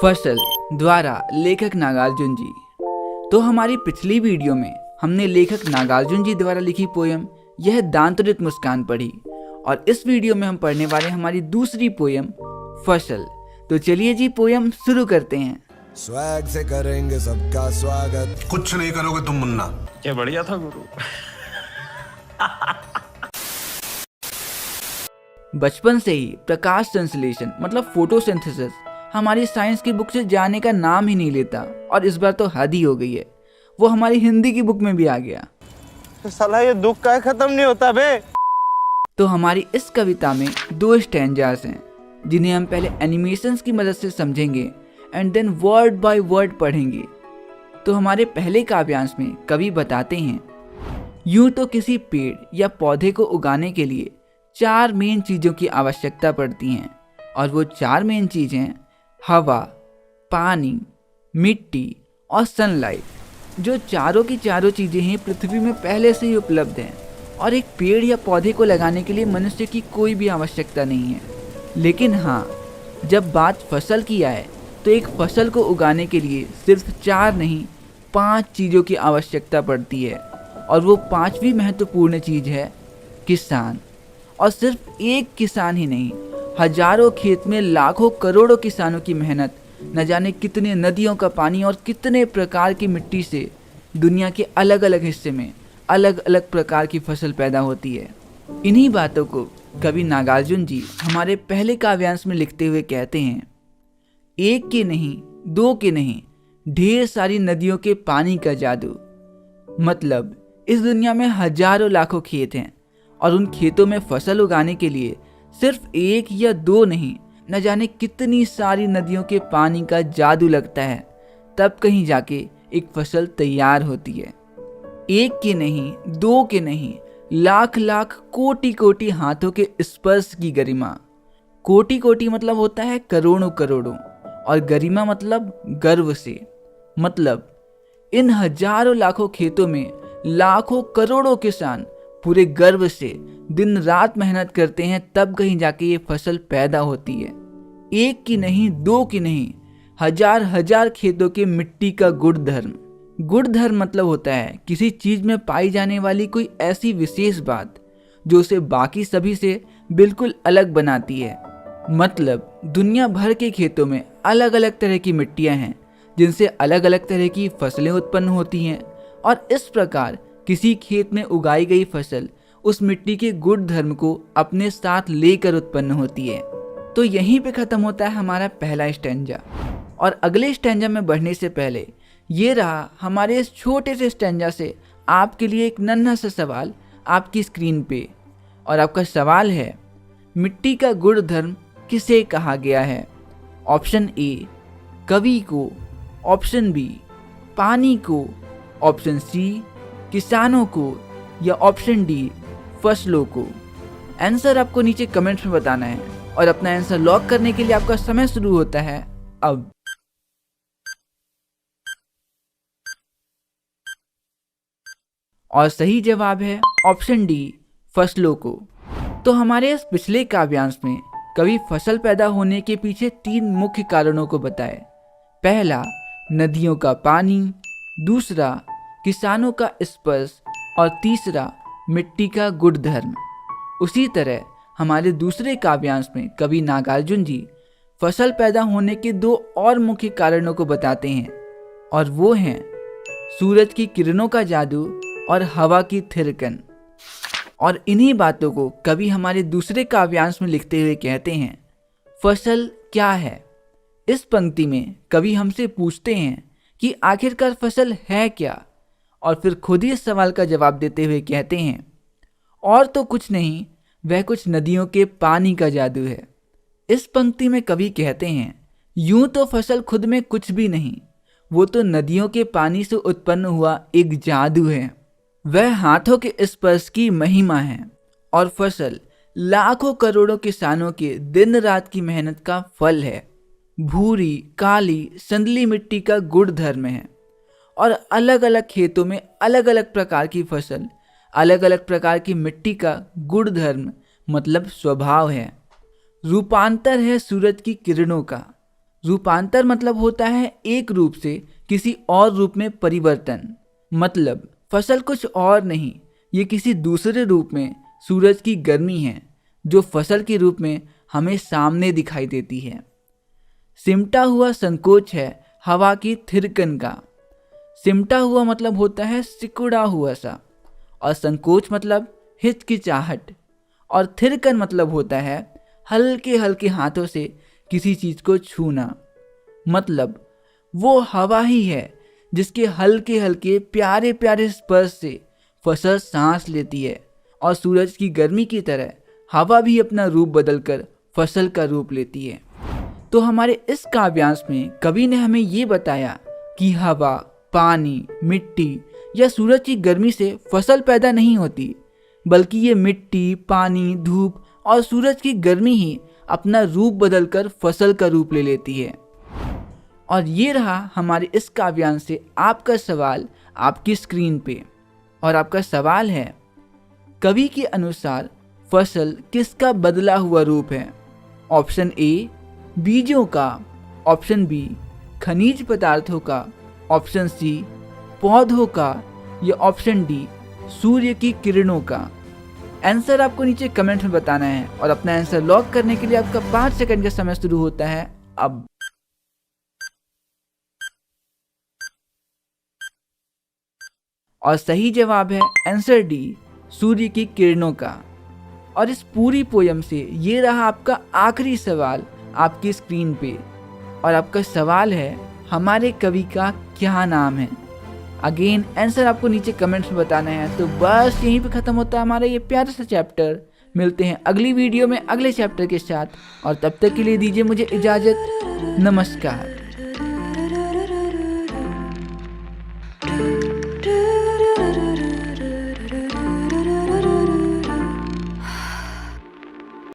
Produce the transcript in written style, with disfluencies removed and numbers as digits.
फसल द्वारा लेखक नागार्जुन जी। तो हमारी पिछली वीडियो में हमने लेखक नागार्जुन जी द्वारा लिखी पोयम यह दांतुरित मुस्कान पढ़ी और इस वीडियो में हम पढ़ने वाले हैं हमारी दूसरी पोयम फसल। तो चलिए जी पोयम शुरू करते हैं। स्वैग से करेंगे सबका स्वागत। कुछ नहीं करोगे तुम मुन्ना। क्या बढ़िया था गुरु। बचपन से ही प्रकाश संश्लेषण मतलब फोटोसिंथेसिस हमारी साइंस की बुक से जाने का नाम ही नहीं लेता और इस बार तो हद ही हो गई है, वो हमारी हिंदी की बुक में भी आ गया। तो साला ये दुख का खत्म नहीं होता बे। तो हमारी इस कविता में 2 स्टैंजास हैं जिन्हें हम पहले एनिमेशंस की मदद से समझेंगे and then word by word पढ़ेंगे। तो हमारे पहले काव्यांश में कवि बताते हैं, यूं तो किसी पेड़ या पौधे को उगाने के लिए 4 मेन चीज़ों की आवश्यकता पड़ती हैं और वो 4 मेन चीज़ें हवा, पानी, मिट्टी और सनलाइट, जो चारों की चारों चीज़ें ही पृथ्वी में पहले से ही उपलब्ध हैं और एक पेड़ या पौधे को लगाने के लिए मनुष्य की कोई भी आवश्यकता नहीं है। लेकिन हाँ, जब बात फसल की आए तो एक फसल को उगाने के लिए सिर्फ 4 नहीं 5 चीज़ों की आवश्यकता पड़ती है और वो 5वीं महत्वपूर्ण चीज़ है किसान। और सिर्फ एक किसान ही नहीं, हजारों खेत में लाखों करोड़ों किसानों की मेहनत, न जाने कितने नदियों का पानी और कितने प्रकार की मिट्टी से दुनिया के अलग अलग हिस्से में अलग अलग प्रकार की फसल पैदा होती है। इन्हीं बातों को कवि नागार्जुन जी हमारे पहले काव्यांश में लिखते हुए कहते हैं, एक के नहीं, 2 के नहीं, ढेर सारी नदियों के पानी का जादू। मतलब इस दुनिया में हजारों लाखों खेत हैं और उन खेतों में फसल उगाने के लिए सिर्फ 1 या 2 नहीं, न जाने कितनी सारी नदियों के पानी का जादू लगता है, तब कहीं जाके एक फसल तैयार होती है। 1 के नहीं, 2 के नहीं, लाख लाख कोटि कोटि हाथों के स्पर्श की गरिमा। कोटि कोटि मतलब होता है करोड़ों करोड़ों और गरिमा मतलब गर्व से। मतलब इन हजारों लाखों खेतों में लाखों करोड़ों किसान पूरे गर्व से दिन रात मेहनत करते हैं, तब कहीं जाके ये फसल पैदा होती है। 1 की नहीं, 2 की नहीं, हजार हजार खेतों के मिट्टी का गुणधर्म। गुणधर्म मतलब होता है किसी चीज में पाई जाने वाली कोई ऐसी विशेष बात जो उसे बाकी सभी से बिल्कुल अलग बनाती है। मतलब दुनिया भर के खेतों में अलग अलग तरह की मिट्टियां हैं जिनसे अलग अलग तरह की फसलें उत्पन्न होती हैं और इस प्रकार किसी खेत में उगाई गई फसल उस मिट्टी के गुण धर्म को अपने साथ लेकर उत्पन्न होती है। तो यहीं पे खत्म होता है हमारा पहला स्टैंजा और अगले स्टैंजा में बढ़ने से पहले ये रहा हमारे इस छोटे से स्टैंजा से आपके लिए एक नन्हा सा सवाल आपकी स्क्रीन पे। और आपका सवाल है, मिट्टी का गुण धर्म किसे कहा गया है? ऑप्शन ए कवि को, ऑप्शन बी पानी को, ऑप्शन सी किसानों को या ऑप्शन डी फसलों को। आंसर आपको नीचे कमेंट्स में बताना है और अपना आंसर लॉक करने के लिए आपका समय शुरू होता है अब। और सही जवाब है ऑप्शन डी फसलों को। तो हमारे इस पिछले काव्यांश में कवि फसल पैदा होने के पीछे 3 मुख्य कारणों को बताए। पहला नदियों का पानी, दूसरा किसानों का स्पर्श और तीसरा मिट्टी का गुणधर्म। उसी तरह हमारे दूसरे काव्यांश में कवि नागार्जुन जी फसल पैदा होने के 2 और मुख्य कारणों को बताते हैं और वो हैं सूरज की किरणों का जादू और हवा की थिरकन। और इन्हीं बातों को कवि हमारे दूसरे काव्यांश में लिखते हुए कहते हैं, फसल क्या है? इस पंक्ति में कवि हमसे पूछते हैं कि आखिरकार फसल है क्या, और फिर खुद ही इस सवाल का जवाब देते हुए कहते हैं, और तो कुछ नहीं, वह कुछ नदियों के पानी का जादू है। इस पंक्ति में कवि कहते हैं, यूं तो फसल खुद में कुछ भी नहीं, वो तो नदियों के पानी से उत्पन्न हुआ एक जादू है। वह हाथों के स्पर्श की महिमा है और फसल लाखों करोड़ों किसानों के दिन रात की मेहनत का फल है। भूरी, काली, संदली मिट्टी का गुण धर्म है और अलग अलग खेतों में अलग अलग प्रकार की फसल, अलग अलग प्रकार की मिट्टी का गुण धर्म मतलब स्वभाव है। रूपांतर है सूरज की किरणों का, रूपांतर मतलब होता है एक रूप से किसी और रूप में परिवर्तन। मतलब फसल कुछ और नहीं, ये किसी दूसरे रूप में सूरज की गर्मी है जो फसल के रूप में हमें सामने दिखाई देती है। सिमटा हुआ संकोच है हवा की थिरकन का। सिमटा हुआ मतलब होता है सिकुड़ा हुआ सा, और संकोच मतलब हिचकिचाहट, और थिरकन मतलब होता है हल्के हल्के हाथों से किसी चीज को छूना। मतलब वो हवा ही है जिसके हल्के हल्के प्यारे प्यारे स्पर्श से फसल सांस लेती है, और सूरज की गर्मी की तरह हवा भी अपना रूप बदलकर फसल का रूप लेती है। तो हमारे इस काव्यांश में कवि ने हमें ये बताया कि हवा, पानी, मिट्टी या सूरज की गर्मी से फसल पैदा नहीं होती, बल्कि ये मिट्टी, पानी, धूप और सूरज की गर्मी ही अपना रूप बदलकर फसल का रूप ले लेती है। और ये रहा हमारे इस काव्यांश से आपका सवाल आपकी स्क्रीन पे। और आपका सवाल है, कवि के अनुसार फसल किसका बदला हुआ रूप है? ऑप्शन ए बीजों का, ऑप्शन बी खनिज पदार्थों का, ऑप्शन सी पौधों का, या ऑप्शन डी सूर्य की किरणों का। आंसर आपको नीचे कमेंट में बताना है, और अपना आंसर लॉक करने के लिए आपका 5 सेकंड का समय शुरू होता है अब। और सही जवाब है आंसर डी, सूर्य की किरणों का। और इस पूरी पोयम से ये रहा आपका आखिरी सवाल आपकी स्क्रीन पे। और आपका सवाल है, हमारे कवि का क्या नाम है? अगेन आंसर आपको नीचे कमेंट्स में बताना है। तो बस यहीं पे खत्म होता है हमारा ये प्यारा सा चैप्टर। मिलते हैं अगली वीडियो में अगले चैप्टर के साथ, और तब तक के लिए दीजिए मुझे इजाज़त। नमस्कार।